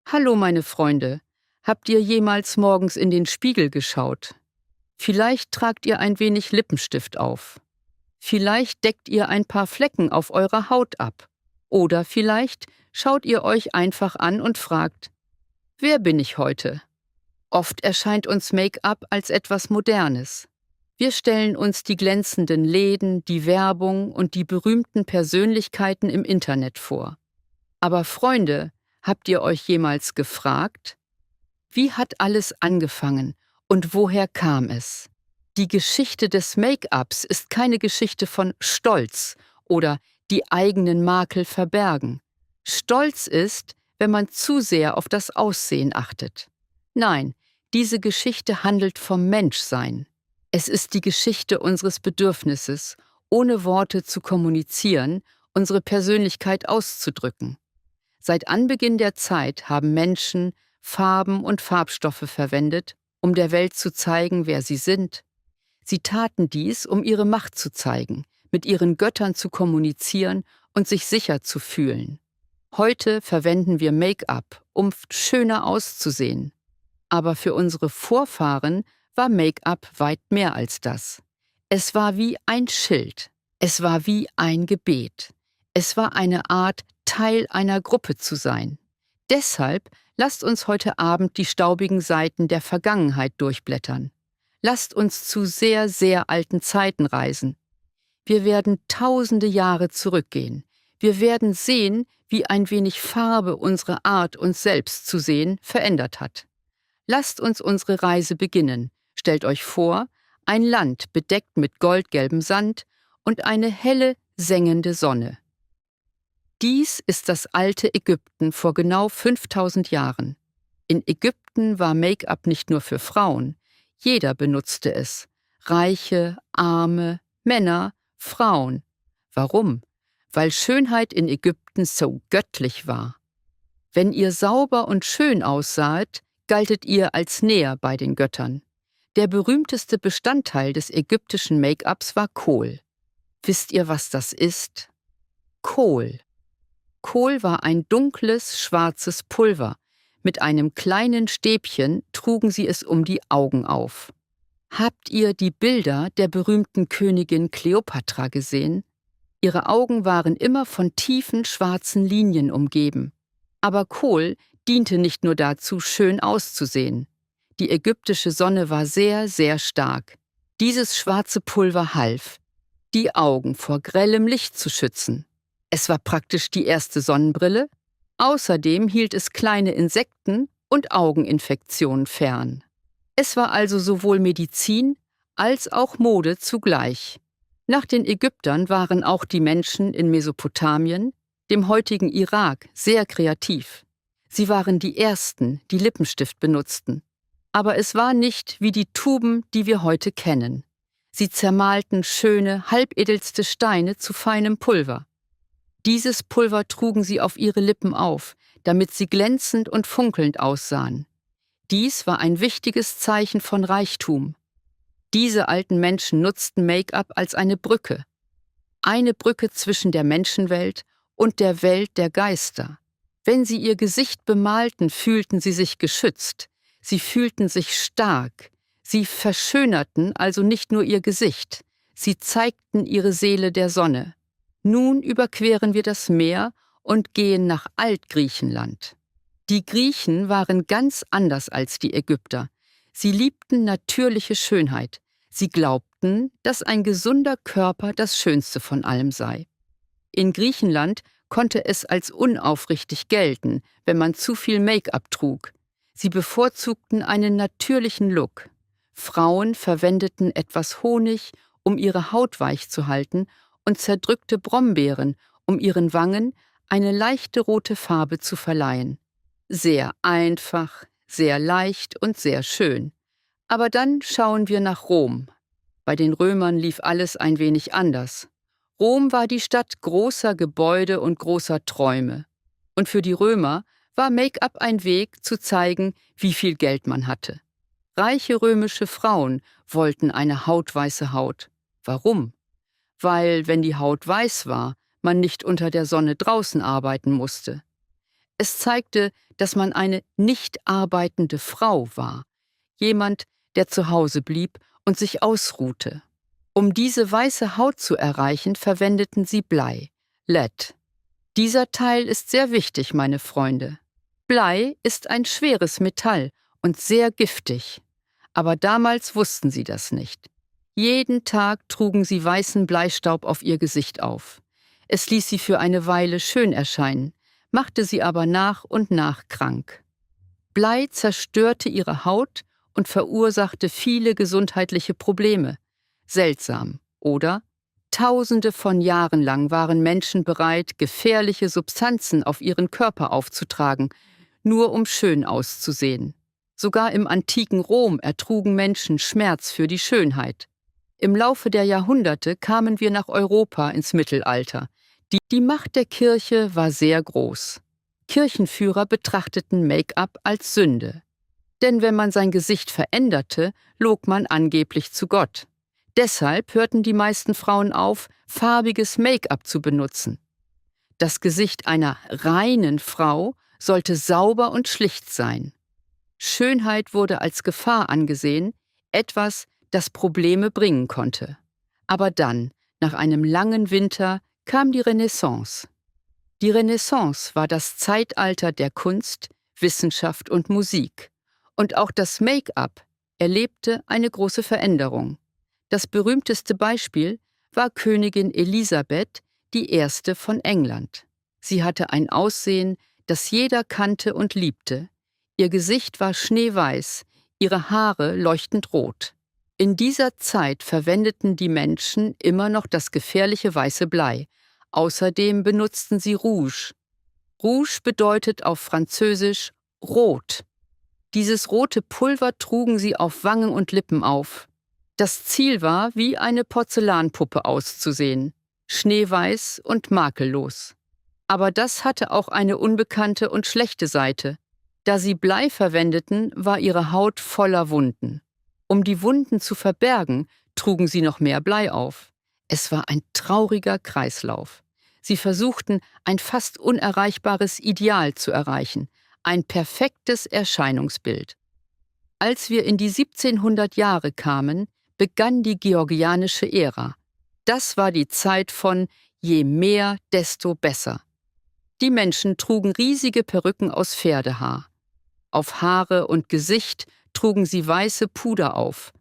Hallo meine Freunde, habt ihr jemals morgens in den Spiegel geschaut? Vielleicht tragt ihr ein wenig Lippenstift auf. Vielleicht deckt ihr ein paar Flecken auf eurer Haut ab. Oder vielleicht schaut ihr euch einfach an und fragt, wer bin ich heute? Oft erscheint uns Make-up als etwas Modernes. Wir stellen uns die glänzenden Läden, die Werbung und die berühmten Persönlichkeiten im Internet vor. Aber Freunde, habt ihr euch jemals gefragt, wie hat alles angefangen und woher kam es? Die Geschichte des Make-ups ist keine Geschichte von Stolz oder die eigenen Makel verbergen. Stolz ist, wenn man zu sehr auf das Aussehen achtet. Nein, diese Geschichte handelt vom Menschsein. Es ist die Geschichte unseres Bedürfnisses, ohne Worte zu kommunizieren, unsere Persönlichkeit auszudrücken. Seit Anbeginn der Zeit haben Menschen Farben und Farbstoffe verwendet, um der Welt zu zeigen, wer sie sind. Sie taten dies, um ihre Macht zu zeigen, mit ihren Göttern zu kommunizieren und sich sicher zu fühlen. Heute verwenden wir Make-up, um schöner auszusehen. Aber für unsere Vorfahren war Make-up weit mehr als das. Es war wie ein Schild. Es war wie ein Gebet. Es war eine Art, Teil einer Gruppe zu sein. Deshalb lasst uns heute Abend die staubigen Seiten der Vergangenheit durchblättern. Lasst uns zu sehr, sehr alten Zeiten reisen. Wir werden tausende Jahre zurückgehen. Wir werden sehen, wie ein wenig Farbe unsere Art, uns selbst zu sehen, verändert hat. Lasst uns unsere Reise beginnen. Stellt euch vor, ein Land bedeckt mit goldgelbem Sand und eine helle, sengende Sonne. Dies ist das alte Ägypten vor genau 5000 Jahren. In Ägypten war Make-up nicht nur für Frauen. Jeder benutzte es. Reiche, Arme, Männer, Frauen. Warum? Weil Schönheit in Ägypten so göttlich war. Wenn ihr sauber und schön aussahet, galtet ihr als näher bei den Göttern. Der berühmteste Bestandteil des ägyptischen Make-ups war Kohl. Wisst ihr, was das ist? Kohl. Kohl war ein dunkles, schwarzes Pulver. Mit einem kleinen Stäbchen trugen sie es um die Augen auf. Habt ihr die Bilder der berühmten Königin Kleopatra gesehen? Ihre Augen waren immer von tiefen, schwarzen Linien umgeben. Aber Kohl diente nicht nur dazu, schön auszusehen. Die ägyptische Sonne war sehr, sehr stark. Dieses schwarze Pulver half, die Augen vor grellem Licht zu schützen. Es war praktisch die erste Sonnenbrille. Außerdem hielt es kleine Insekten und Augeninfektionen fern. Es war also sowohl Medizin als auch Mode zugleich. Nach den Ägyptern waren auch die Menschen in Mesopotamien, dem heutigen Irak, sehr kreativ. Sie waren die Ersten, die Lippenstift benutzten. Aber es war nicht wie die Tuben, die wir heute kennen. Sie zermahlten schöne, halbedelste Steine zu feinem Pulver. Dieses Pulver trugen sie auf ihre Lippen auf, damit sie glänzend und funkelnd aussahen. Dies war ein wichtiges Zeichen von Reichtum. Diese alten Menschen nutzten Make-up als eine Brücke zwischen der Menschenwelt und der Welt der Geister. Wenn sie ihr Gesicht bemalten, fühlten sie sich geschützt. Sie fühlten sich stark. Sie verschönerten also nicht nur ihr Gesicht, sie zeigten ihre Seele der Sonne. Nun überqueren wir das Meer und gehen nach Altgriechenland. Die Griechen waren ganz anders als die Ägypter. Sie liebten natürliche Schönheit. Sie glaubten, dass ein gesunder Körper das Schönste von allem sei. In Griechenland konnte es als unaufrichtig gelten, wenn man zu viel Make-up trug. Sie bevorzugten einen natürlichen Look. Frauen verwendeten etwas Honig, um ihre Haut weich zu halten, und zerdrückte Brombeeren, um ihren Wangen eine leichte rote Farbe zu verleihen. Sehr einfach, sehr leicht und sehr schön. Aber dann schauen wir nach Rom. Bei den Römern lief alles ein wenig anders. Rom war die Stadt großer Gebäude und großer Träume. Und für die Römer war Make-up ein Weg, zu zeigen, wie viel Geld man hatte. Reiche römische Frauen wollten eine hautweiße Haut. Warum? Weil, wenn die Haut weiß war, man nicht unter der Sonne draußen arbeiten musste. Es zeigte, dass man eine nicht arbeitende Frau war, jemand, der zu Hause blieb und sich ausruhte. Um diese weiße Haut zu erreichen, verwendeten sie Blei, Lead. Dieser Teil ist sehr wichtig, meine Freunde. Blei ist ein schweres Metall und sehr giftig. Aber damals wussten sie das nicht. Jeden Tag trugen sie weißen Bleistaub auf ihr Gesicht auf. Es ließ sie für eine Weile schön erscheinen, machte sie aber nach und nach krank. Blei zerstörte ihre Haut und verursachte viele gesundheitliche Probleme. Seltsam, oder? Tausende von Jahren lang waren Menschen bereit, gefährliche Substanzen auf ihren Körper aufzutragen, nur um schön auszusehen. Sogar im antiken Rom ertrugen Menschen Schmerz für die Schönheit. Im Laufe der Jahrhunderte kamen wir nach Europa ins Mittelalter. Die Macht der Kirche war sehr groß. Kirchenführer betrachteten Make-up als Sünde. Denn wenn man sein Gesicht veränderte, log man angeblich zu Gott. Deshalb hörten die meisten Frauen auf, farbiges Make-up zu benutzen. Das Gesicht einer reinen Frau sollte sauber und schlicht sein. Schönheit wurde als Gefahr angesehen, etwas, das Probleme bringen konnte. Aber dann, nach einem langen Winter, kam die Renaissance. Die Renaissance war das Zeitalter der Kunst, Wissenschaft und Musik. Und auch das Make-up erlebte eine große Veränderung. Das berühmteste Beispiel war Königin Elisabeth I. von England. Sie hatte ein Aussehen, das jeder kannte und liebte. Ihr Gesicht war schneeweiß, ihre Haare leuchtend rot. In dieser Zeit verwendeten die Menschen immer noch das gefährliche weiße Blei. Außerdem benutzten sie Rouge. Rouge bedeutet auf Französisch rot. Dieses rote Pulver trugen sie auf Wangen und Lippen auf. Das Ziel war, wie eine Porzellanpuppe auszusehen, schneeweiß und makellos. Aber das hatte auch eine unbekannte und schlechte Seite. Da sie Blei verwendeten, war ihre Haut voller Wunden. Um die Wunden zu verbergen, trugen sie noch mehr Blei auf. Es war ein trauriger Kreislauf. Sie versuchten, ein fast unerreichbares Ideal zu erreichen, ein perfektes Erscheinungsbild. Als wir in die 1700 Jahre kamen, begann die georgianische Ära. Das war die Zeit von je mehr, desto besser. Die Menschen trugen riesige Perücken aus Pferdehaar. Auf Haare und Gesicht trugen sie weiße Puder auf.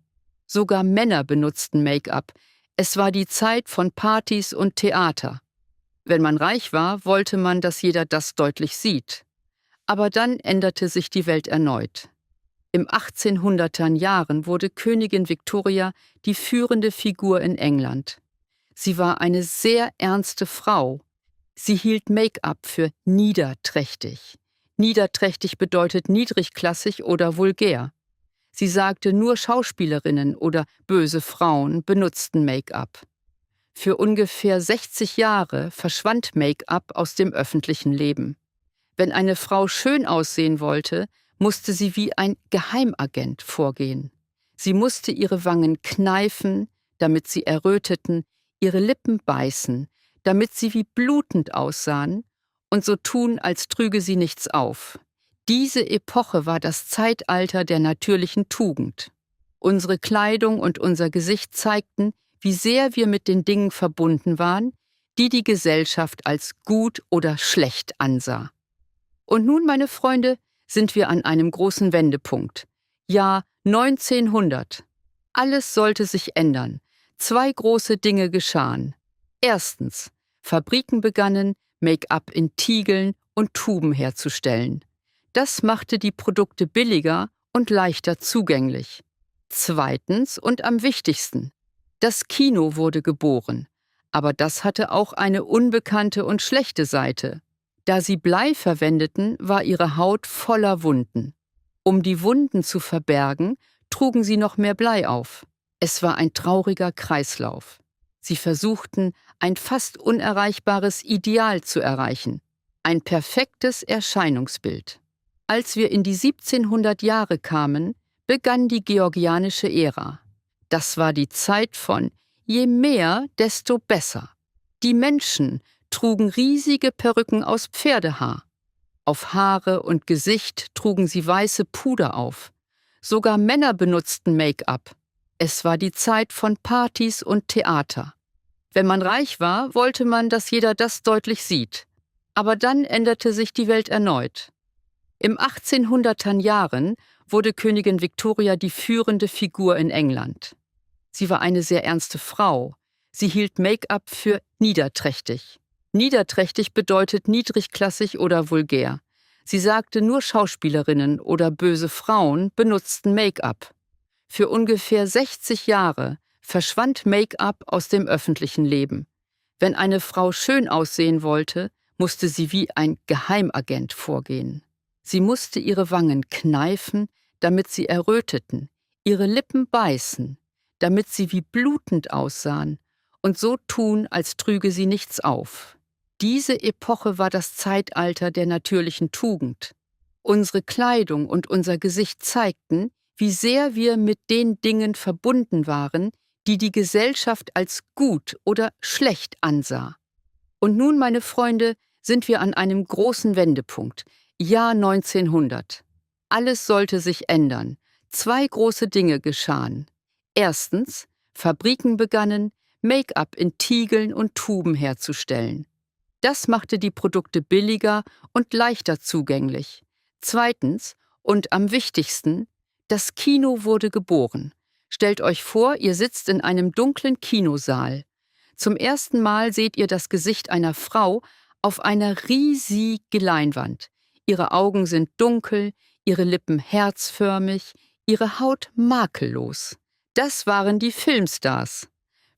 Sogar Männer benutzten Make-up. Es war die Zeit von Partys und Theater. Wenn man reich war, wollte man, dass jeder das deutlich sieht. Aber dann änderte sich die Welt erneut. Im 1800er Jahren wurde Königin Victoria die führende Figur in England. Sie war eine sehr ernste Frau. Sie hielt Make-up für niederträchtig. Niederträchtig bedeutet niedrigklassig oder vulgär. Sie sagte, nur Schauspielerinnen oder böse Frauen benutzten Make-up. Für ungefähr 60 Jahre verschwand Make-up aus dem öffentlichen Leben. Wenn eine Frau schön aussehen wollte, musste sie wie ein Geheimagent vorgehen. Sie musste ihre Wangen kneifen, damit sie erröteten, ihre Lippen beißen, damit sie wie blutend aussahen und so tun, als trüge sie nichts auf. Diese Epoche war das Zeitalter der natürlichen Tugend. Unsere Kleidung und unser Gesicht zeigten, wie sehr wir mit den Dingen verbunden waren, die die Gesellschaft als gut oder schlecht ansah. Und nun, meine Freunde, sind wir an einem großen Wendepunkt. Jahr 1900. Alles sollte sich ändern. 2 große Dinge geschahen. Erstens, Fabriken begannen, Make-up in Tiegeln und Tuben herzustellen. Das machte die Produkte billiger und leichter zugänglich. Zweitens und am wichtigsten, das Kino wurde geboren. Aber das hatte auch eine unbekannte und schlechte Seite. Da sie Blei verwendeten, war ihre Haut voller Wunden. Um die Wunden zu verbergen, trugen sie noch mehr Blei auf. Es war ein trauriger Kreislauf. Sie versuchten, ein fast unerreichbares Ideal zu erreichen, ein perfektes Erscheinungsbild. Als wir in die 1700 Jahre kamen, begann die georgianische Ära. Das war die Zeit von je mehr, desto besser. Die Menschen trugen riesige Perücken aus Pferdehaar. Auf Haare und Gesicht trugen sie weiße Puder auf. Sogar Männer benutzten Make-up. Es war die Zeit von Partys und Theater. Wenn man reich war, wollte man, dass jeder das deutlich sieht. Aber dann änderte sich die Welt erneut. Im 1800er Jahren wurde Königin Victoria die führende Figur in England. Sie war eine sehr ernste Frau. Sie hielt Make-up für niederträchtig. Niederträchtig bedeutet niedrigklassig oder vulgär. Sie sagte, nur Schauspielerinnen oder böse Frauen benutzten Make-up. Für ungefähr 60 Jahre verschwand Make-up aus dem öffentlichen Leben. Wenn eine Frau schön aussehen wollte, musste sie wie ein Geheimagent vorgehen. Sie musste ihre Wangen kneifen, damit sie erröteten, ihre Lippen beißen, damit sie wie blutend aussahen, und so tun, als trüge sie nichts auf. Diese Epoche war das Zeitalter der natürlichen Tugend. Unsere Kleidung und unser Gesicht zeigten, wie sehr wir mit den Dingen verbunden waren, die die Gesellschaft als gut oder schlecht ansah. Und nun, meine Freunde, sind wir an einem großen Wendepunkt, Jahr 1900. Alles sollte sich ändern. 2 große Dinge geschahen. Erstens, Fabriken begannen, Make-up in Tiegeln und Tuben herzustellen. Das machte die Produkte billiger und leichter zugänglich. Zweitens, und am wichtigsten, das Kino wurde geboren. Stellt euch vor, ihr sitzt in einem dunklen Kinosaal. Zum ersten Mal seht ihr das Gesicht einer Frau auf einer riesigen Leinwand. Ihre Augen sind dunkel, ihre Lippen herzförmig, ihre Haut makellos. Das waren die Filmstars.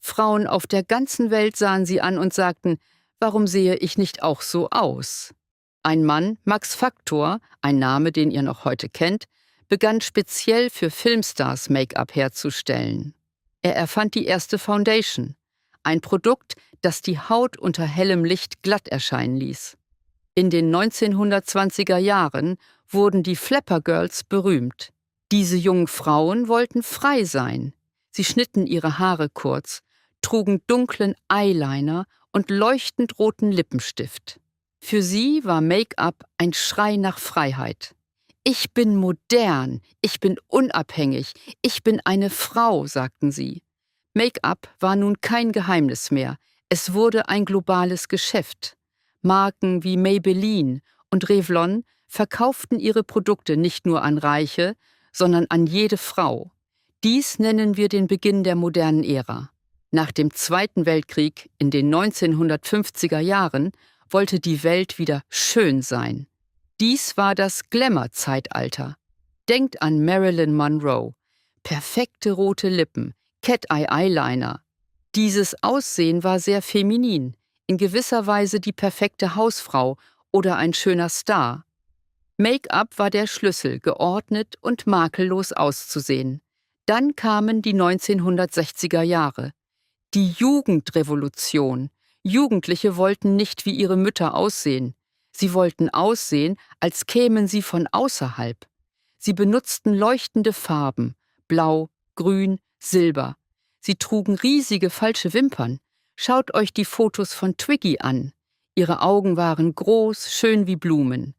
Frauen auf der ganzen Welt sahen sie an und sagten, warum sehe ich nicht auch so aus? Ein Mann, Max Factor, ein Name, den ihr noch heute kennt, begann speziell für Filmstars Make-up herzustellen. Er erfand die erste Foundation, ein Produkt, das die Haut unter hellem Licht glatt erscheinen ließ. In den 1920er Jahren wurden die Flapper Girls berühmt. Diese jungen Frauen wollten frei sein. Sie schnitten ihre Haare kurz, trugen dunklen Eyeliner und leuchtend roten Lippenstift. Für sie war Make-up ein Schrei nach Freiheit. Ich bin modern, ich bin unabhängig, ich bin eine Frau, sagten sie. Make-up war nun kein Geheimnis mehr, es wurde ein globales Geschäft. Marken wie Maybelline und Revlon verkauften ihre Produkte nicht nur an Reiche, sondern an jede Frau. Dies nennen wir den Beginn der modernen Ära. Nach dem Zweiten Weltkrieg in den 1950er Jahren wollte die Welt wieder schön sein. Dies war das Glamour-Zeitalter. Denkt an Marilyn Monroe. Perfekte rote Lippen, Cat-Eye-Eyeliner. Dieses Aussehen war sehr feminin, in gewisser Weise die perfekte Hausfrau oder ein schöner Star. Make-up war der Schlüssel, geordnet und makellos auszusehen. Dann kamen die 1960er Jahre. Die Jugendrevolution. Jugendliche wollten nicht wie ihre Mütter aussehen. Sie wollten aussehen, als kämen sie von außerhalb. Sie benutzten leuchtende Farben, blau, grün, silber. Sie trugen riesige falsche Wimpern. Schaut euch die Fotos von Twiggy an. Ihre Augen waren groß, schön wie Blumen.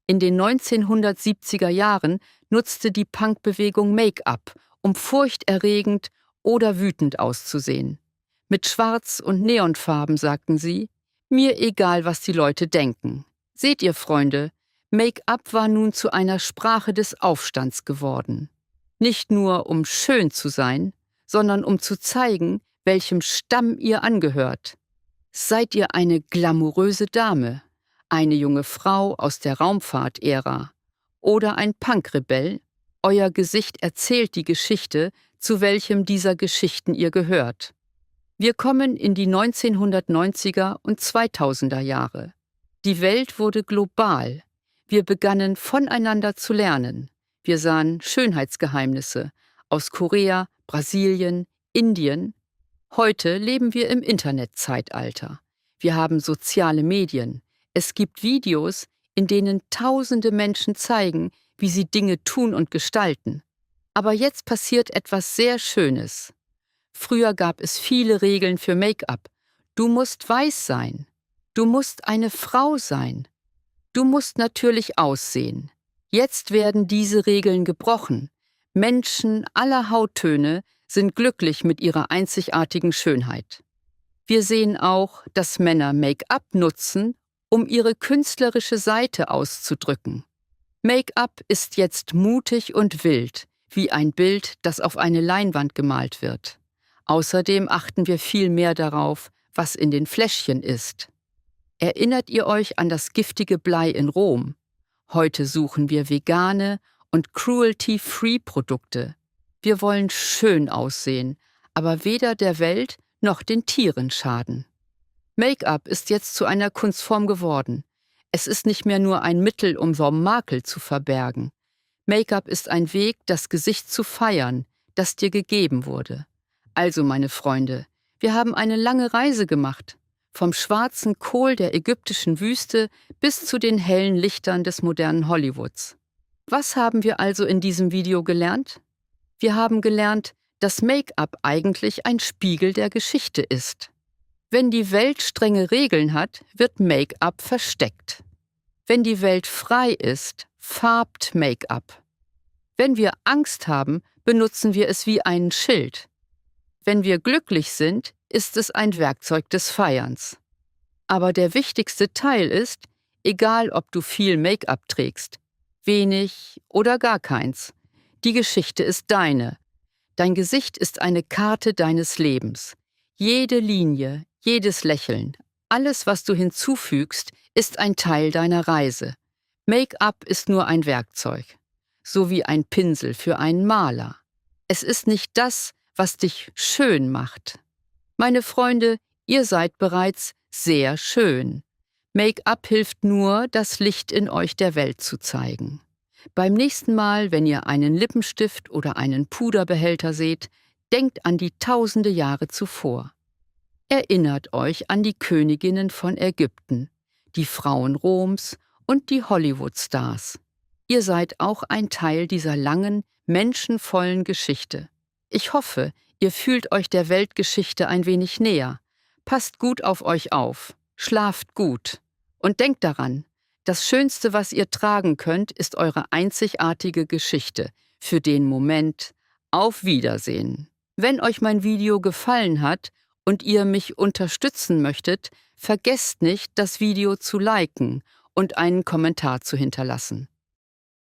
In den 1970er Jahren nutzte die Punkbewegung Make-up, um furchterregend oder wütend auszusehen. Mit Schwarz und Neonfarben sagten sie, mir egal, was die Leute denken. Seht ihr, Freunde, Make-up war nun zu einer Sprache des Aufstands geworden. Nicht nur, um schön zu sein, sondern um zu zeigen, welchem Stamm ihr angehört. Seid ihr eine glamouröse Dame, eine junge Frau aus der Raumfahrt-Ära oder ein Punkrebell? Euer Gesicht erzählt die Geschichte, zu welchem dieser Geschichten ihr gehört. Wir kommen in die 1990er und 2000er Jahre. Die Welt wurde global. Wir begannen voneinander zu lernen. Wir sahen Schönheitsgeheimnisse aus Korea, Brasilien, Indien. Heute leben wir im Internetzeitalter. Wir haben soziale Medien. Es gibt Videos, in denen tausende Menschen zeigen, wie sie Dinge tun und gestalten. Aber jetzt passiert etwas sehr Schönes. Früher gab es viele Regeln für Make-up. Du musst weiß sein. Du musst eine Frau sein. Du musst natürlich aussehen. Jetzt werden diese Regeln gebrochen. Menschen aller Hauttöne sind glücklich mit ihrer einzigartigen Schönheit. Wir sehen auch, dass Männer Make-up nutzen, um ihre künstlerische Seite auszudrücken. Make-up ist jetzt mutig und wild, wie ein Bild, das auf eine Leinwand gemalt wird. Außerdem achten wir viel mehr darauf, was in den Fläschchen ist. Erinnert ihr euch an das giftige Blei in Rom? Heute suchen wir vegane und cruelty-free Produkte. Wir wollen schön aussehen, aber weder der Welt noch den Tieren schaden. Make-up ist jetzt zu einer Kunstform geworden. Es ist nicht mehr nur ein Mittel, um Makel zu verbergen. Make-up ist ein Weg, das Gesicht zu feiern, das dir gegeben wurde. Also, meine Freunde, wir haben eine lange Reise gemacht. Vom schwarzen Kohl der ägyptischen Wüste bis zu den hellen Lichtern des modernen Hollywoods. Was haben wir also in diesem Video gelernt? Wir haben gelernt, dass Make-up eigentlich ein Spiegel der Geschichte ist. Wenn die Welt strenge Regeln hat, wird Make-up versteckt. Wenn die Welt frei ist, farbt Make-up. Wenn wir Angst haben, benutzen wir es wie einen Schild. Wenn wir glücklich sind, ist es ein Werkzeug des Feierns. Aber der wichtigste Teil ist, egal ob du viel Make-up trägst, wenig oder gar keins, die Geschichte ist deine. Dein Gesicht ist eine Karte deines Lebens. Jede Linie, jedes Lächeln, alles, was du hinzufügst, ist ein Teil deiner Reise. Make-up ist nur ein Werkzeug, so wie ein Pinsel für einen Maler. Es ist nicht das, was dich schön macht. Meine Freunde, ihr seid bereits sehr schön. Make-up hilft nur, das Licht in euch der Welt zu zeigen. Beim nächsten Mal, wenn ihr einen Lippenstift oder einen Puderbehälter seht, denkt an die tausende Jahre zuvor. Erinnert euch an die Königinnen von Ägypten, die Frauen Roms und die Hollywood-Stars. Ihr seid auch ein Teil dieser langen, menschenvollen Geschichte. Ich hoffe, ihr fühlt euch der Weltgeschichte ein wenig näher. Passt gut auf euch auf, schlaft gut und denkt daran, das Schönste, was ihr tragen könnt, ist eure einzigartige Geschichte. Für den Moment. Auf Wiedersehen. Wenn euch mein Video gefallen hat und ihr mich unterstützen möchtet, vergesst nicht, das Video zu liken und einen Kommentar zu hinterlassen.